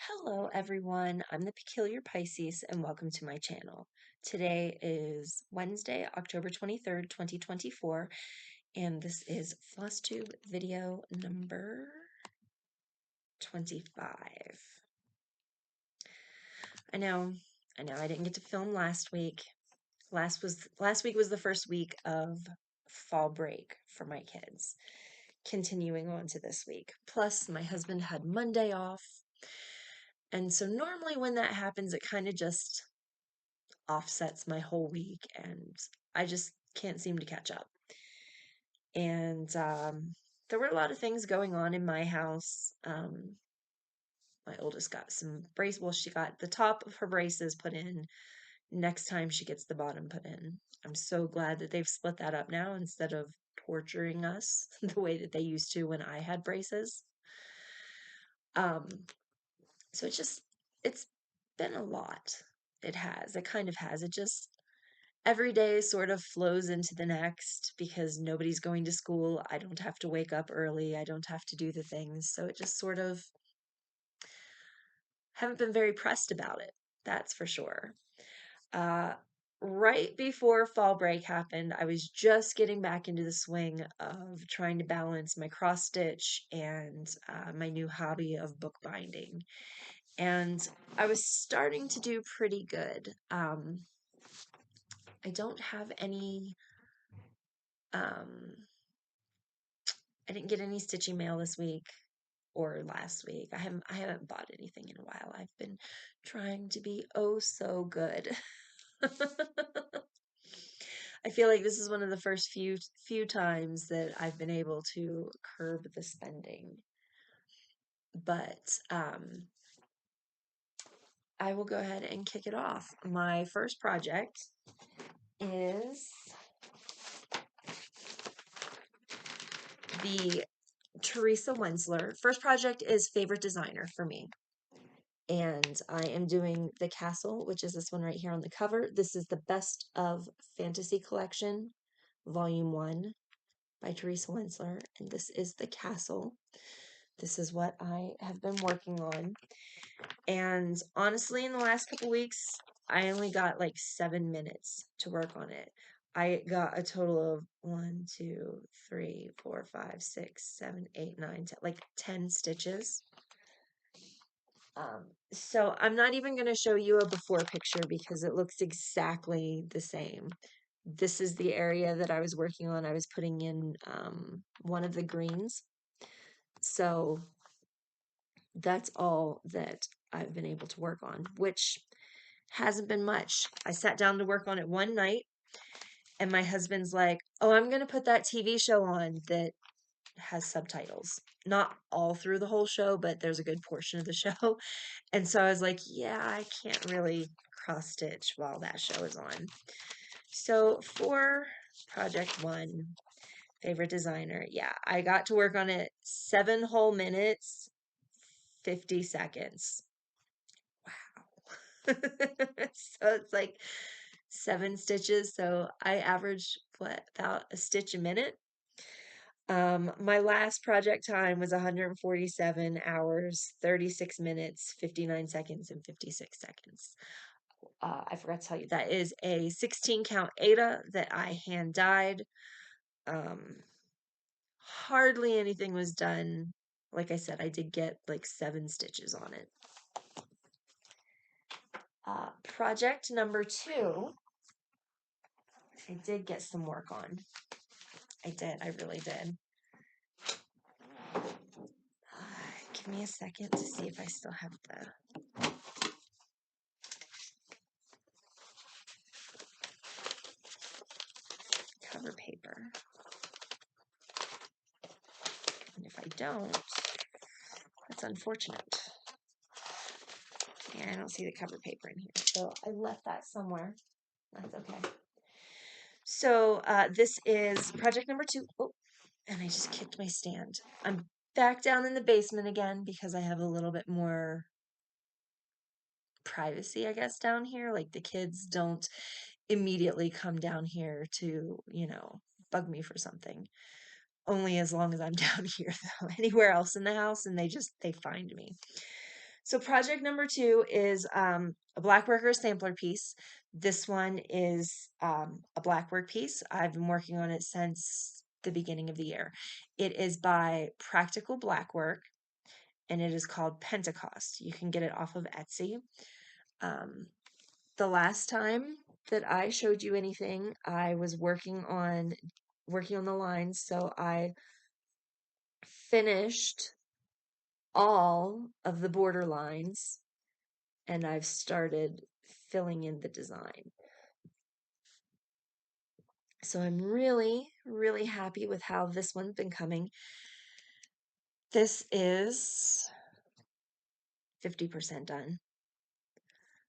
Hello, everyone. I'm the Peculiar Pisces, and welcome to my channel. Today is Wednesday, October 23rd, 2024, and this is Flosstube video number 25. I know, I didn't get to film last week. Last week was the first week of fall break for my kids, continuing on to this week. Plus, my husband had Monday off. And so normally when that happens, it kind of just offsets my whole week and I just can't seem to catch up. And there were a lot of things going on in my house. My oldest got some brace. Well, she got the top of her braces put in. Next time she gets the bottom put in. I'm so glad that they've split that up now instead of torturing us the way that they used to when I had braces. Um, so it's been a lot. It has. It kind of has. It just every day sort of flows into the next because nobody's going to school. I don't have to wake up early. I don't have to do the things. So it just sort of haven't been very pressed about it. That's for sure. Uh, right before fall break happened, I was just getting back into the swing of trying to balance my cross stitch and my new hobby of bookbinding. And I was starting to do pretty good. I don't have any um, I didn't get any stitching mail this week or last week. I haven't bought anything in a while. I've been trying to be oh so good. I feel like this is one of the first few times that I've been able to curb the spending. But I will go ahead and kick it off. My first project is the Teresa Wentzler. First project is favorite designer for me. And I am doing the castle, which is this one right here on the cover. This is the Best of Fantasy Collection, Volume 1 by Teresa Wentzler. And this is the castle. This is what I have been working on. And honestly, in the last couple weeks, I only got like 7 minutes to work on it. I got a total of 1, 2, 3, 4, 5, 6, 7, 8, 9, 10, like 10 stitches. So I'm not even going to show you a before picture because it looks exactly the same. This is the area that I was working on. I was putting in one of the greens. So that's all that I've been able to work on, which hasn't been much. I sat down to work on it one night and my husband's like, "Oh, I'm going to put that TV show on that has subtitles. Not all through the whole show, but there's a good portion of the show." And so I was like, yeah, I can't really cross stitch while that show is on. So for project 1, favorite designer, yeah, I got to work on it 7 whole minutes, 50 seconds. Wow. So it's like 7 stitches. So I average what, about a stitch a minute. My last project time was 147 hours, 36 minutes, 59 seconds, and 56 seconds. I forgot to tell you, that is a 16 count Aida that I hand dyed. Um, Hardly anything was done. Like I said, I did get like 7 stitches on it. Project number 2, I did get some work on. I did, I really did. Give me a second to see if I still have the cover paper. And if I don't, that's unfortunate. Yeah, I don't see the cover paper in here. So I left that somewhere. That's okay. So this is project number 2. Oh, and I just kicked my stand. I'm back down in the basement again because I have a little bit more privacy, I guess, down here. Like the kids don't immediately come down here to, bug me for something. Only as long as I'm down here, though. Anywhere else in the house, and they find me. So project number 2 is a Blackworker sampler piece. This one is a Blackwork piece. I've been working on it since the beginning of the year. It is by Practical Blackwork, and it is called Pentecost. You can get it off of Etsy. The last time that I showed you anything, I was working on the lines, so I finished all of the border lines and I've started filling in the design. So I'm really, really happy with how this one's been coming. This is 50% done.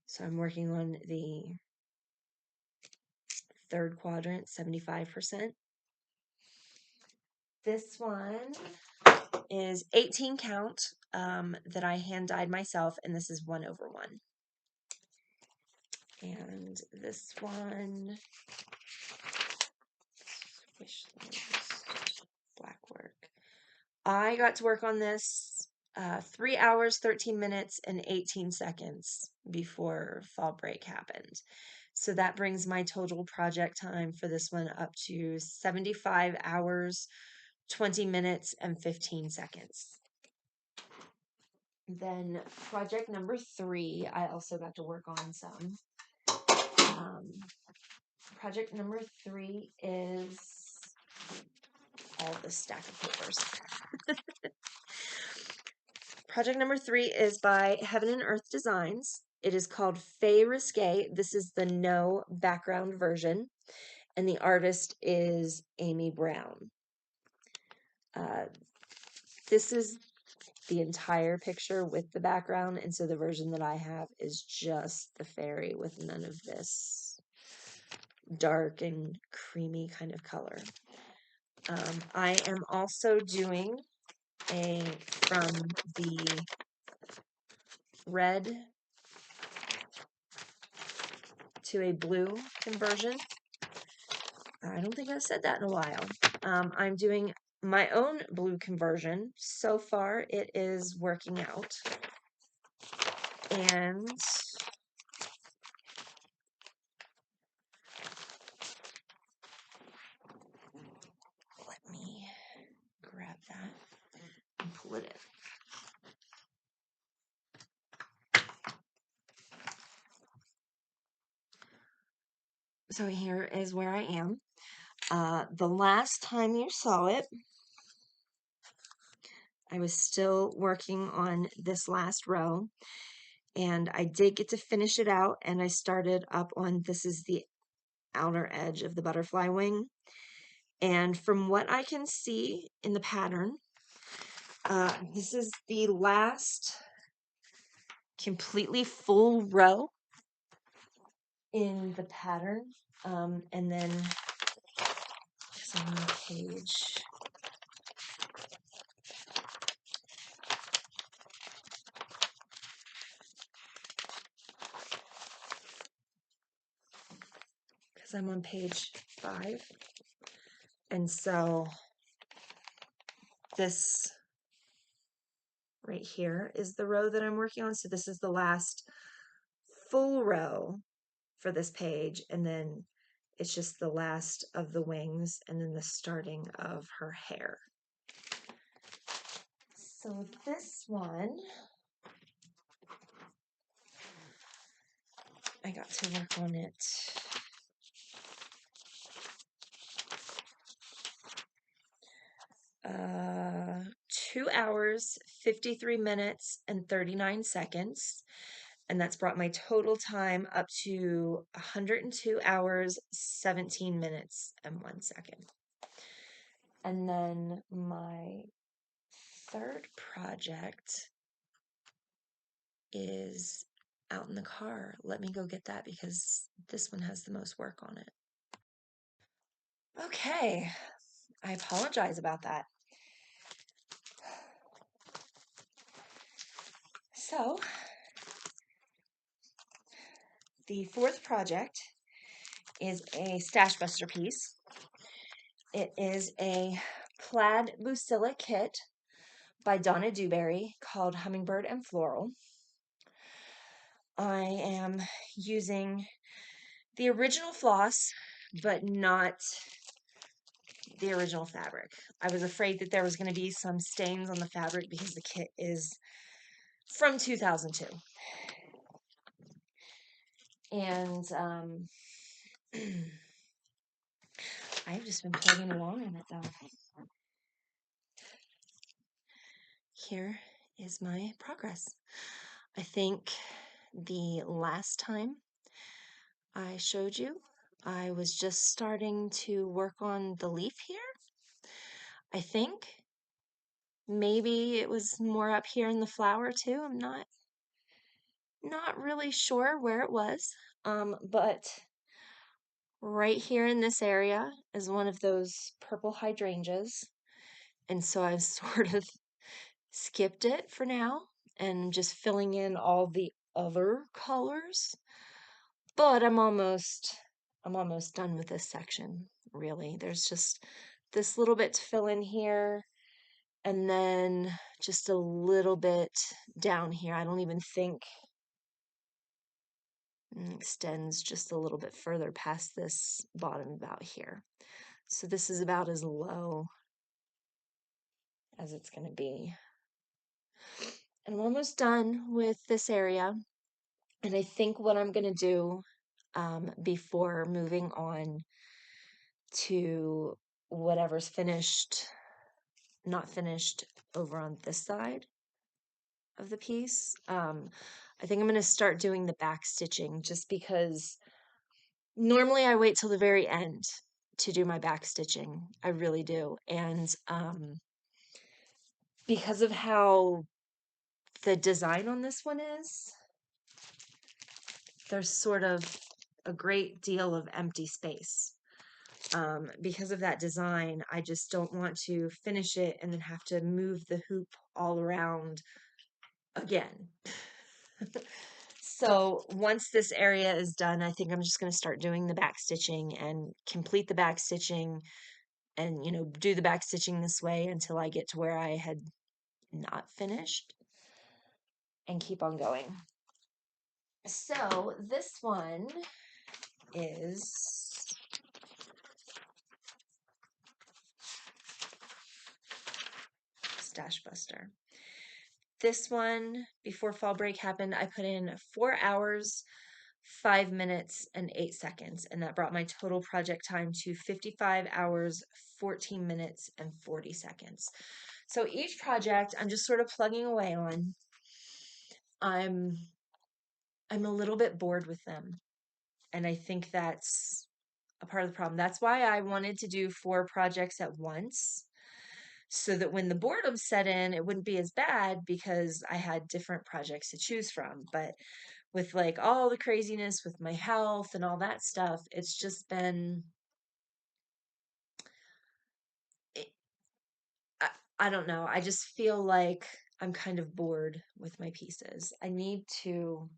So I'm working on the third quadrant, 75%. This one is 18 count that I hand dyed myself, and this is 1/1. And this one, wish list, Blackwork. I got to work on this 3 hours, 13 minutes, and 18 seconds before fall break happened. So that brings my total project time for this one up to 75 hours, 20 minutes, and 15 seconds. Then project number 3, I also got to work on some. Project number 3 is all this stack of papers. Project number 3 is by Heaven and Earth Designs. It is called Fae Risque. This is the no background version, and the artist is Amy Brown. This is the entire picture with the background, and so the version that I have is just the fairy with none of this dark and creamy kind of color. I am also doing from the red to a blue conversion. I don't think I've said that in a while. I'm doing my own blue conversion. So far, it is working out. And let me grab that and pull it in. So here is where I am. The last time you saw it, I was still working on this last row, and I did get to finish it out, and I started up on, this is the outer edge of the butterfly wing. And from what I can see in the pattern, this is the last completely full row in the pattern. And then it's on the page. Because I'm on page 5. And so this right here is the row that I'm working on. So this is the last full row for this page, and then it's just the last of the wings and then the starting of her hair. So this one, I got to work on it 2 hours, 53 minutes, and 39 seconds. And that's brought my total time up to 102 hours, 17 minutes, and 1 second. And then my third project is out in the car. Let me go get that because this one has the most work on it. Okay, I apologize about that. So, the fourth project is a Stashbuster piece. It is a Plaid Bucilla kit by Donna Dewberry called Hummingbird and Floral. I am using the original floss, but not the original fabric. I was afraid that there was going to be some stains on the fabric because the kit is from 2002. And I've just been plugging along in it though. Here is my progress. I think the last time I showed you, I was just starting to work on the leaf here. I think maybe it was more up here in the flower too. I'm not really sure where it was. But right here in this area is one of those purple hydrangeas. And so I've sort of skipped it for now and just filling in all the other colors. But I'm almost done with this section, really. There's just this little bit to fill in here and then just a little bit down here. I don't even think it extends just a little bit further past this bottom about here. So this is about as low as it's going to be. And I'm almost done with this area. And I think what I'm going to do before moving on to whatever's finished, not finished over on this side of the piece, I think I'm going to start doing the back stitching just because normally I wait till the very end to do my back stitching. I really do. And because of how the design on this one is, there's sort of a great deal of empty space. Because of that design, I just don't want to finish it and then have to move the hoop all around again. So once this area is done, I think I'm just going to start doing the back stitching and complete the back stitching and, do the back stitching this way until I get to where I had not finished and keep on going. So this one is Stashbuster. This one, before fall break happened, I put in 4 hours, 5 minutes, and 8 seconds, and that brought my total project time to 55 hours, 14 minutes, and 40 seconds. So each project I'm just sort of plugging away on. I'm a little bit bored with them, and I think that's a part of the problem. That's why I wanted to do 4 projects at once, so that when the boredom set in, it wouldn't be as bad because I had different projects to choose from. But with like all the craziness with my health and all that stuff, it's just been, I don't know. I just feel like I'm kind of bored with my pieces. I need to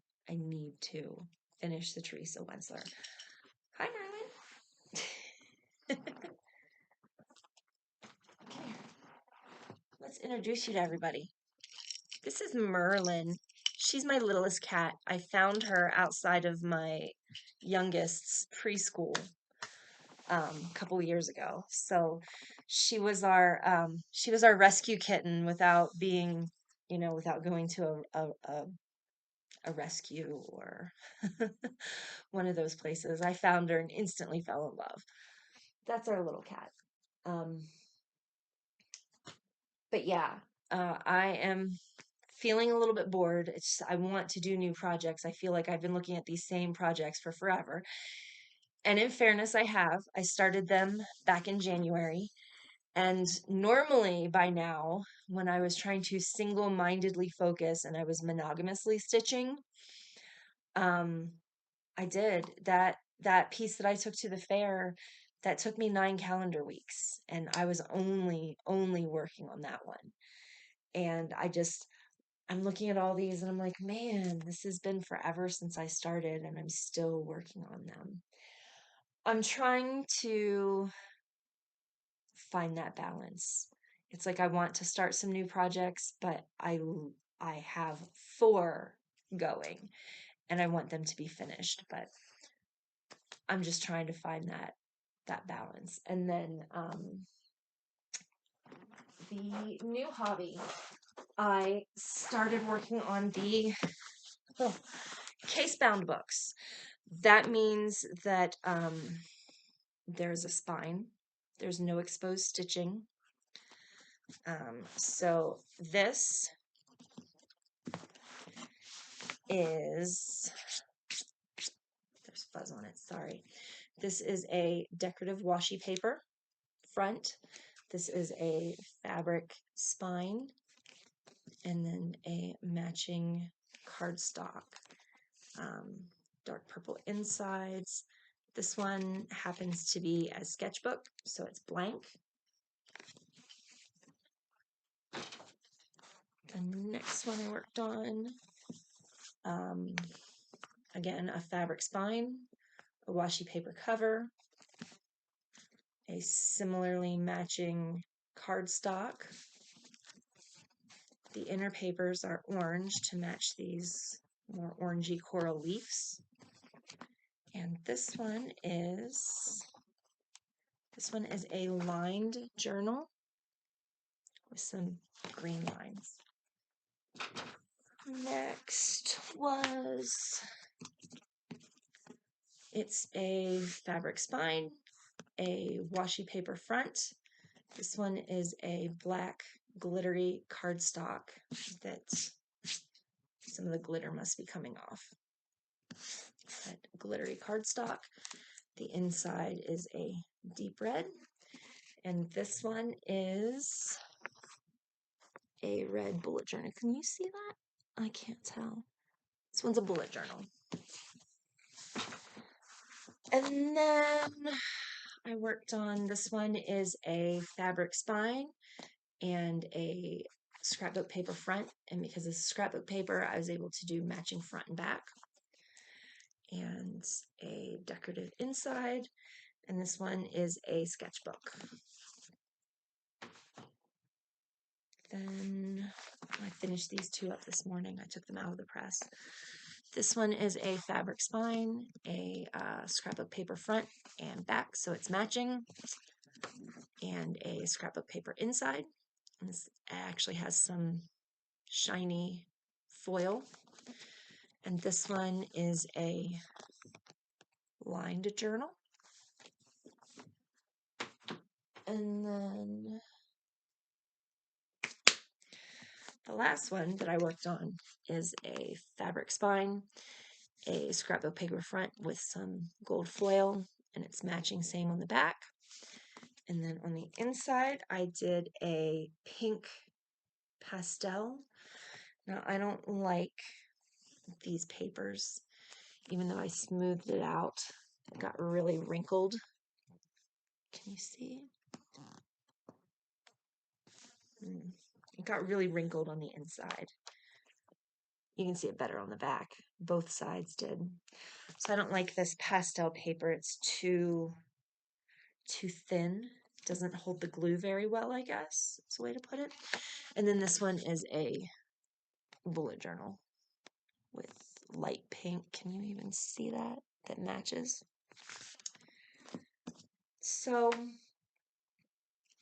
finish the Teresa Wentzler. Hi, Merlin. Okay, let's introduce you to everybody. This is Merlin. She's my littlest cat. I found her outside of my youngest's preschool a couple years ago. So she was our rescue kitten without being, without going to a rescue or one of those places. I found her and instantly fell in love. That's our little cat. But yeah, I am feeling a little bit bored. I want to do new projects. I feel like I've been looking at these same projects for forever. And in fairness, I started them back in January. And normally by now, when I was trying to single-mindedly focus and I was monogamously stitching, um, I did that piece that I took to the fair, that took me 9 calendar weeks, and I was only working on that one. And I'm looking at all these and I'm like, man, this has been forever since I started and I'm still working on them. I'm trying to find that balance. It's like I want to start some new projects, but I have 4 going and I want them to be finished, but I'm just trying to find that balance. And then the new hobby, I started working on the Casebound Books. That means that there's a spine. There's no exposed stitching. So this is, there's fuzz on it, sorry. This is a decorative washi paper front. This is a fabric spine, and then a matching cardstock. Dark purple insides. This one happens to be a sketchbook, so it's blank. The next one I worked on, again, a fabric spine, a washi paper cover, a similarly matching cardstock. The inner papers are orange to match these more orangey coral leaves. And this one is a lined journal with some green lines. Next it's a fabric spine, a washi paper front. This one is a black glittery cardstock that some of the glitter must be coming off. That glittery cardstock. The inside is a deep red, and this one is a red bullet journal. Can you see that? I can't tell. This one's a bullet journal. And then I worked on, this one is a fabric spine and a scrapbook paper front. And because it's scrapbook paper, I was able to do matching front and back. And a decorative inside. And this one is a sketchbook. Then I finished these two up this morning. I took them out of the press. This one is a fabric spine, a scrapbook paper front and back, so it's matching, and a scrapbook paper inside. And this actually has some shiny foil. And this one is a lined journal. And then the last one that I worked on is a fabric spine, a scrapbook paper front with some gold foil, and it's matching, same on the back. And then on the inside, I did a pink pastel. Now, I don't like these papers, even though I smoothed it out. It got really wrinkled. Can you see? It got really wrinkled on the inside. You can see it better on the back. Both sides did. So I don't like this pastel paper. It's too thin. It doesn't hold the glue very well, I guess. It's a way to put it. And then this one is a bullet journal with light pink. Can you even see that? That matches. So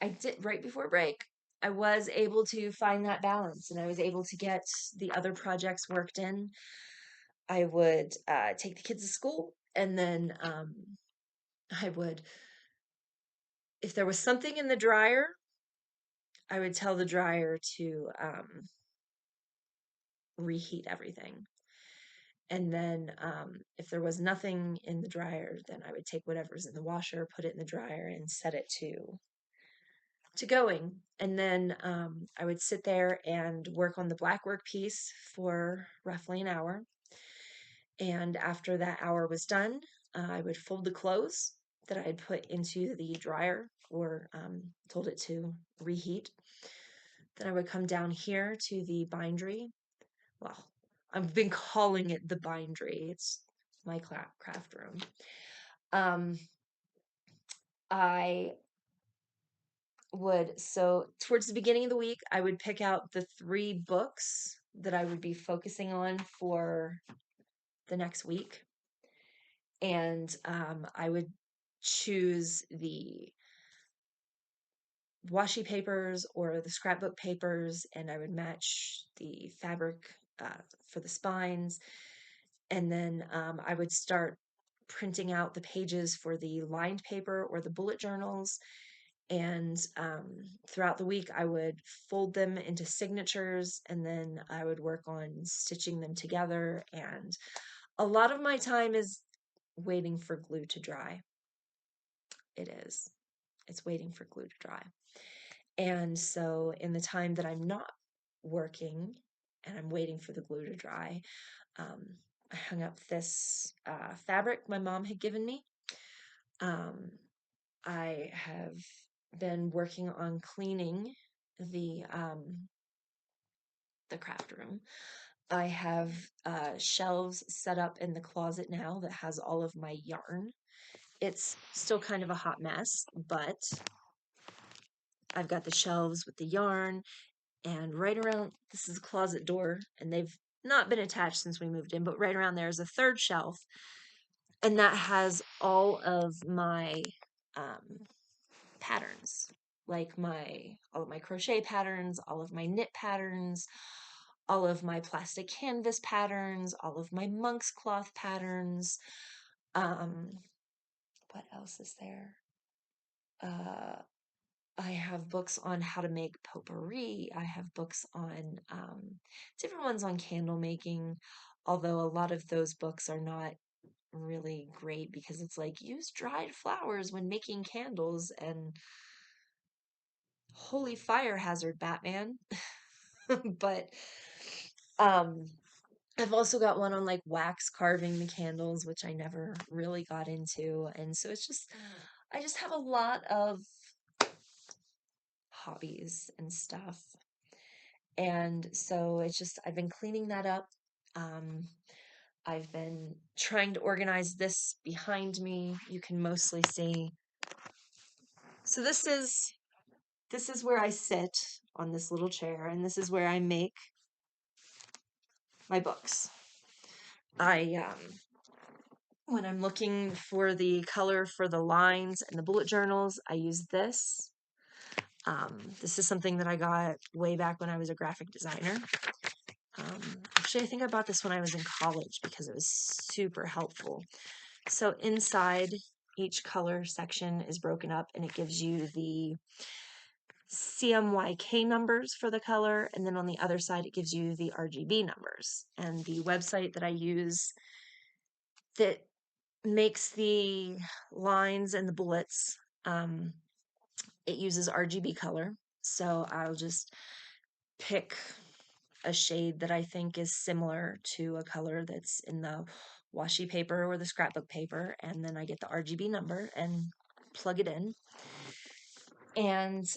I did, right before break, I was able to find that balance, and I was able to get the other projects worked in. I would take the kids to school, and then I would, if there was something in the dryer, I would tell the dryer to reheat everything. And then if there was nothing in the dryer, then I would take whatever's in the washer, put it in the dryer, and set it to going. And then I would sit there and work on the Blackwork piece for roughly an hour. And after that hour was done, I would fold the clothes that I had put into the dryer or told it to reheat. Then I would come down here to the bindery. Well, I've been calling it the bindery. It's my craft room. I would, so towards the beginning of the week, I would pick out the 3 books that I would be focusing on for the next week. And I would choose the washi papers or the scrapbook papers, and I would match the fabric for the spines. And then I would start printing out the pages for the lined paper or the bullet journals. And throughout the week, I would fold them into signatures, and then I would work on stitching them together. And a lot of my time is waiting for glue to dry. It is. It's waiting for glue to dry. And so in the time that I'm not working and I'm waiting for the glue to dry, I hung up this fabric my mom had given me. I have been working on cleaning the craft room. I have shelves set up in the closet now that has all of my yarn. It's still kind of a hot mess, but I've got the shelves with the yarn, and right around, this is a closet door, and they've not been attached since we moved in, but right around there is a third shelf, and that has all of my patterns, like all of my crochet patterns, all of my knit patterns, all of my plastic canvas patterns, all of my monk's cloth patterns. What else is there? I have books on how to make potpourri. I have books on different ones on candle making, although a lot of those books are not really great because it's like use dried flowers when making candles, and holy fire hazard, Batman. But um I've also got one on like wax carving the candles, which I never really got into. And so I just have a lot of hobbies and stuff. And so I've been cleaning that up. Um, I've been trying to organize this behind me. You can mostly see. So this is where I sit on this little chair, and this is where I make my books. When I'm looking for the color for the lines and the bullet journals, I use this. This is something that I got way back when I was a graphic designer. Actually, I think I bought this when I was in college because it was super helpful. So inside each color section is broken up, and it gives you the CMYK numbers for the color, and then on the other side it gives you the RGB numbers. And the website that I use that makes the lines and the bullets, it uses RGB color. So I'll just pick a shade that I think is similar to a color that's in the washi paper or the scrapbook paper, and then I get the RGB number and plug it in. And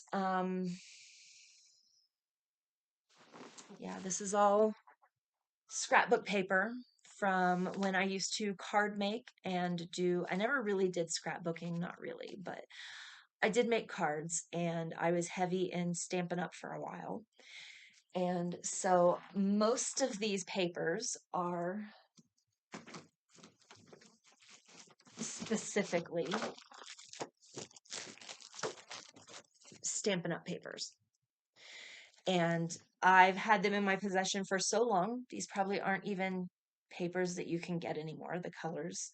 yeah, this is all scrapbook paper from when I used to card make and I never really did scrapbooking, not really, but I did make cards, and I was heavy in Stampin' Up! For a while. And so most of these papers are specifically Stampin' Up! Papers. And I've had them in my possession for so long. These probably aren't even papers that you can get anymore, the colors.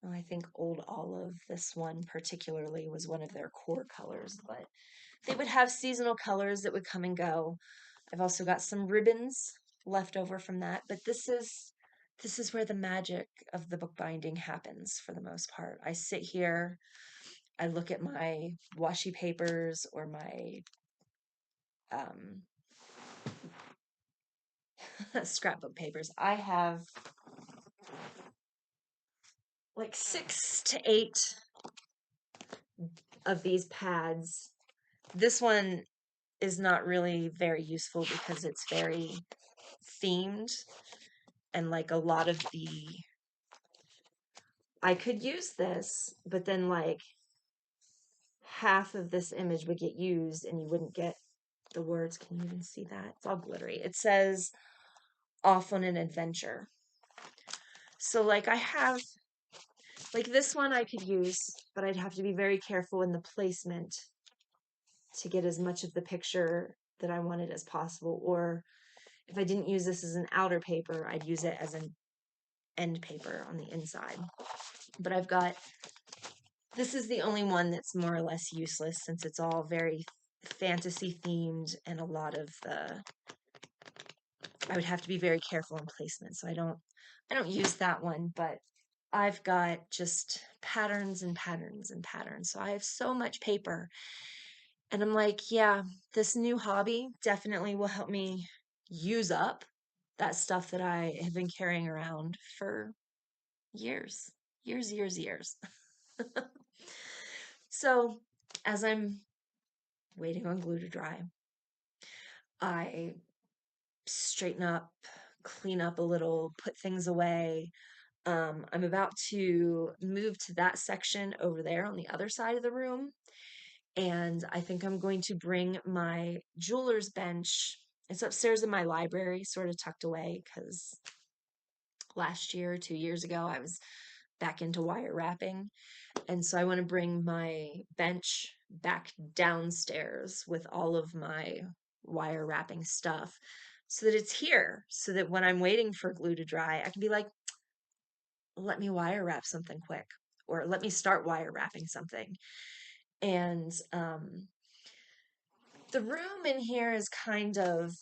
I think Old Olive, this one particularly, was one of their core colors, but they would have seasonal colors that would come and go. I've also got some ribbons left over from that, but this is where the magic of the bookbinding happens for the most part. I sit here, I look at my washi papers or my scrapbook papers. I have like 6 to 8 of these pads. This one is not really very useful because it's very themed, and like a lot of I could use this, but then like half of this image would get used and you wouldn't get the words. Can you even see that? It's all glittery. It says, off on an adventure. So like I have, like this one I could use, but I'd have to be very careful in the placement to get as much of the picture that I wanted as possible. Or if I didn't use this as an outer paper, I'd use it as an end paper on the inside. But I've got, this is the only one that's more or less useless since it's all very fantasy themed, and a lot of the, I would have to be very careful in placement. So I don't use that one, but I've got just patterns and patterns and patterns. So I have so much paper. And I'm like, yeah, this new hobby definitely will help me use up that stuff that I have been carrying around for years, years, years, years. So as I'm waiting on glue to dry, I straighten up, clean up a little, put things away. I'm about to move to that section over there on the other side of the room. And I think I'm going to bring my jeweler's bench. It's upstairs in my library, sort of tucked away, because last year, 2 years ago, I was back into wire wrapping. And so I want to bring my bench back downstairs with all of my wire wrapping stuff so that it's here, so that when I'm waiting for glue to dry, I can be like, let me wire wrap something quick, or let me start wire wrapping something. And the room in here is kind of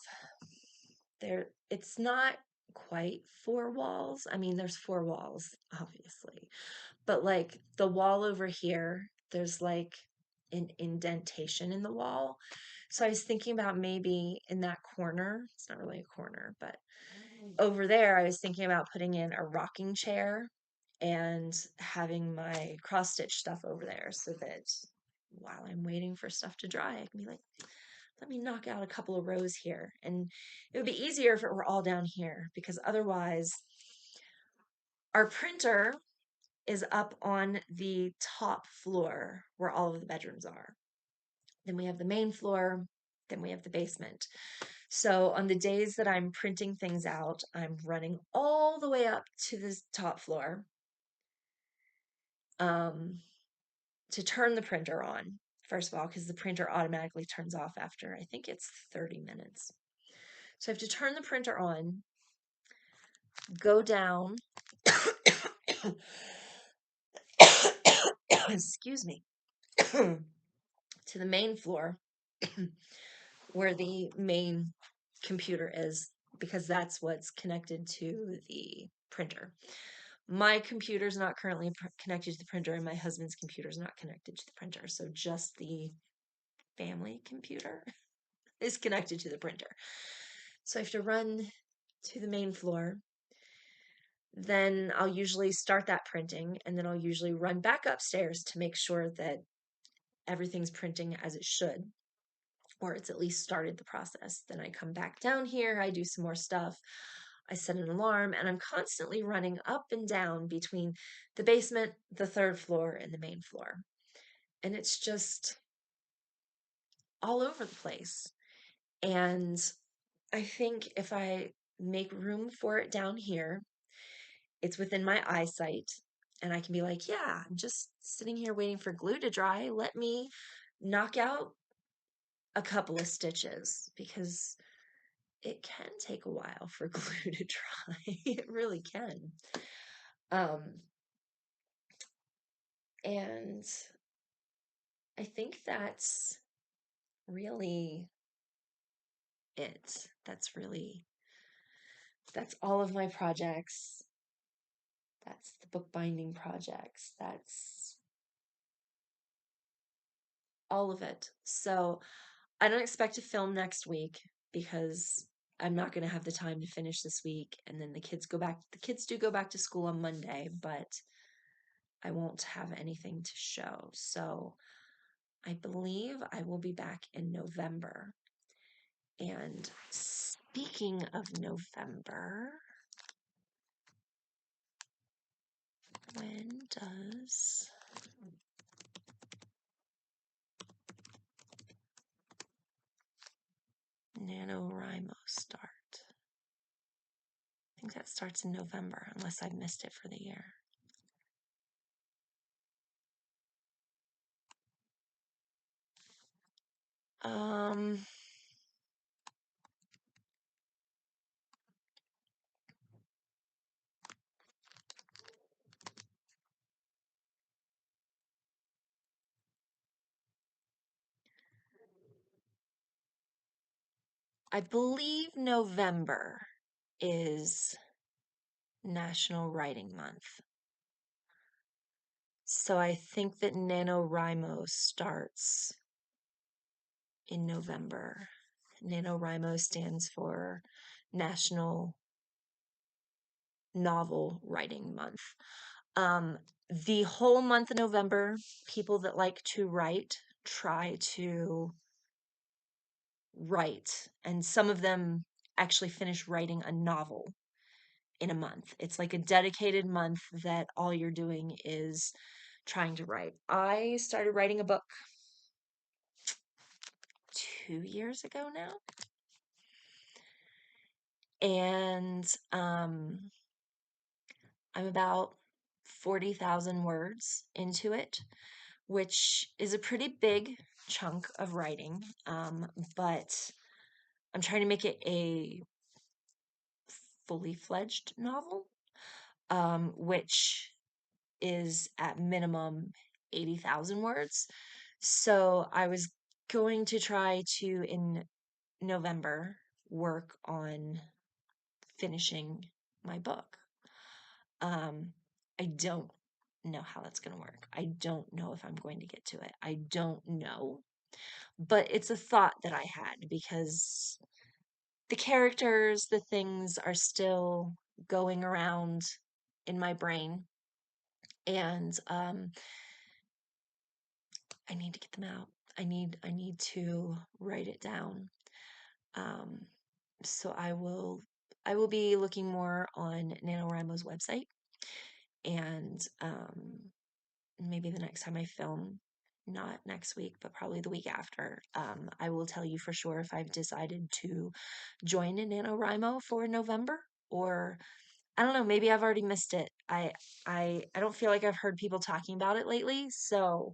there. It's not quite four walls. I mean, there's four walls, obviously, but like the wall over here, there's like an indentation in the wall. So I was thinking about maybe in that corner, it's not really a corner, but over there, I was thinking about putting in a rocking chair and having my cross stitch stuff over there so that while I'm waiting for stuff to dry, I can be like, let me knock out a couple of rows here. And it would be easier if it were all down here, because otherwise our printer is up on the top floor where all of the bedrooms are. Then we have the main floor, then we have the basement. So on the days that I'm printing things out, I'm running all the way up to the top floor to turn the printer on. First of all, because the printer automatically turns off after, I think it's 30 minutes. So I have to turn the printer on, go down, excuse me, to the main floor where the main computer is, because that's what's connected to the printer. My computer is not currently connected to the printer, and my husband's computer is not connected to the printer. So just the family computer is connected to the printer. So I have to run to the main floor. Then I'll usually start that printing, and then I'll usually run back upstairs to make sure that everything's printing as it should, or it's at least started the process. Then I come back down here, I do some more stuff, I set an alarm, and I'm constantly running up and down between the basement, the third floor, and the main floor. And it's just all over the place. And I think if I make room for it down here, it's within my eyesight, and I can be like, yeah, I'm just sitting here waiting for glue to dry. Let me knock out a couple of stitches, because it can take a while for glue to dry. It really can. And I think that's really it. That's all of my projects. That's the bookbinding projects. That's all of it. So I don't expect to film next week because I'm not going to have the time to finish this week. And then the kids do go back to school on Monday, but I won't have anything to show. So I believe I will be back in November. And speaking of November, when does NaNoWriMo start? I think that starts in November, unless I've missed it for the year. I believe November is National Writing Month. So I think that NaNoWriMo starts in November. NaNoWriMo stands for National Novel Writing Month. The whole month of November, people that like to write try to write, and some of them actually finish writing a novel in a month. It's like a dedicated month that all you're doing is trying to write. I started writing a book 2 years ago now. And I'm about 40,000 words into it, which is a pretty big chunk of writing. But I'm trying to make it a fully fledged novel, which is at minimum 80,000 words. So I was going to try to, in November, work on finishing my book. I don't know how that's going to work. I don't know if I'm going to get to it. I don't know. But it's a thought that I had because the characters, the things are still going around in my brain. And I need to get them out. I need to write it down. So I will be looking more on NaNoWriMo's website, and maybe the next time I film, not next week, but probably the week after, I will tell you for sure if I've decided to join in NaNoWriMo for November, or I don't know, maybe I've already missed it. I don't feel like I've heard people talking about it lately, so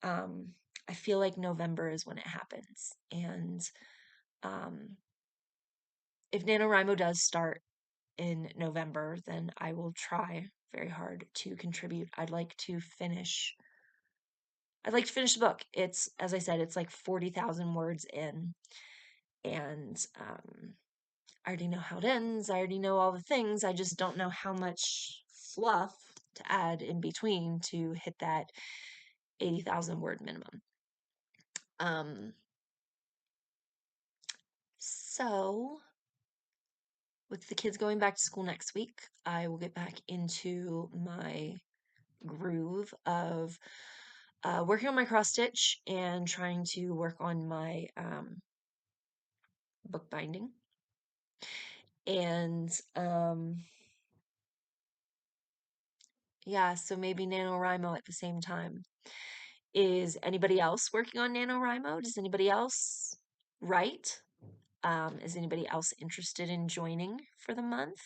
I feel like November is when it happens. And if NaNoWriMo does start in November, then I will try very hard to contribute. I'd like to finish the book. It's, as I said, it's like 40,000 words in, and I already know how it ends. I already know all the things. I just don't know how much fluff to add in between to hit that 80,000 word minimum. So with the kids going back to school next week, I will get back into my groove of working on my cross stitch and trying to work on my book binding. And yeah, so maybe NaNoWriMo at the same time. Is anybody else working on NaNoWriMo? Does anybody else write? Is anybody else interested in joining for the month?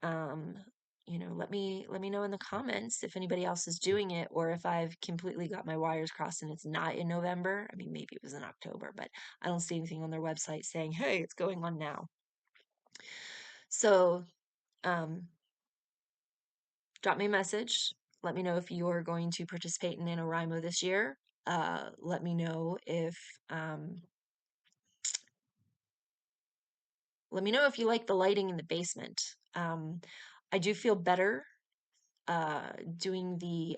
Let me know in the comments if anybody else is doing it, or if I've completely got my wires crossed and it's not in November. I mean, maybe it was in October, but I don't see anything on their website saying, hey, it's going on now. So, drop me a message. Let me know if you're going to participate in NaNoWriMo this year. Let me know if you like the lighting in the basement. I do feel better doing the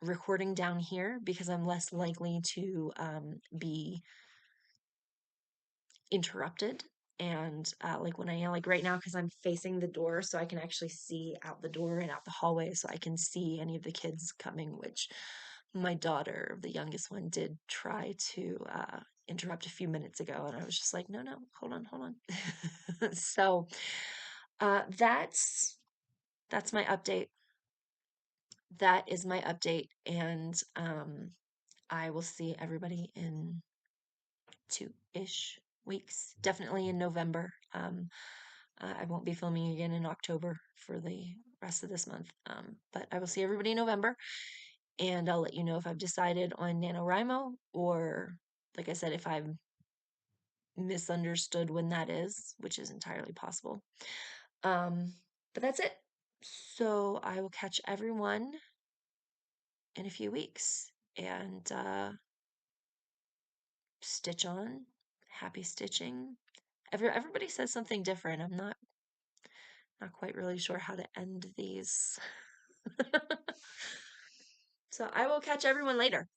recording down here because I'm less likely to be interrupted. And like when like right now, because I'm facing the door, so I can actually see out the door and out the hallway, so I can see any of the kids coming, which my daughter, the youngest one, did try to interrupt a few minutes ago, and I was just like, no, hold on. So that's my update. That is my update, and I will see everybody in 2-ish weeks, definitely in November. I won't be filming again in October for the rest of this month, but I will see everybody in November, and I'll let you know if I've decided on NaNoWriMo, or, like I said, if I've misunderstood when that is, which is entirely possible. But that's it. So I will catch everyone in a few weeks, and stitch on. Happy stitching. Everybody says something different. I'm not quite really sure how to end these. So I will catch everyone later.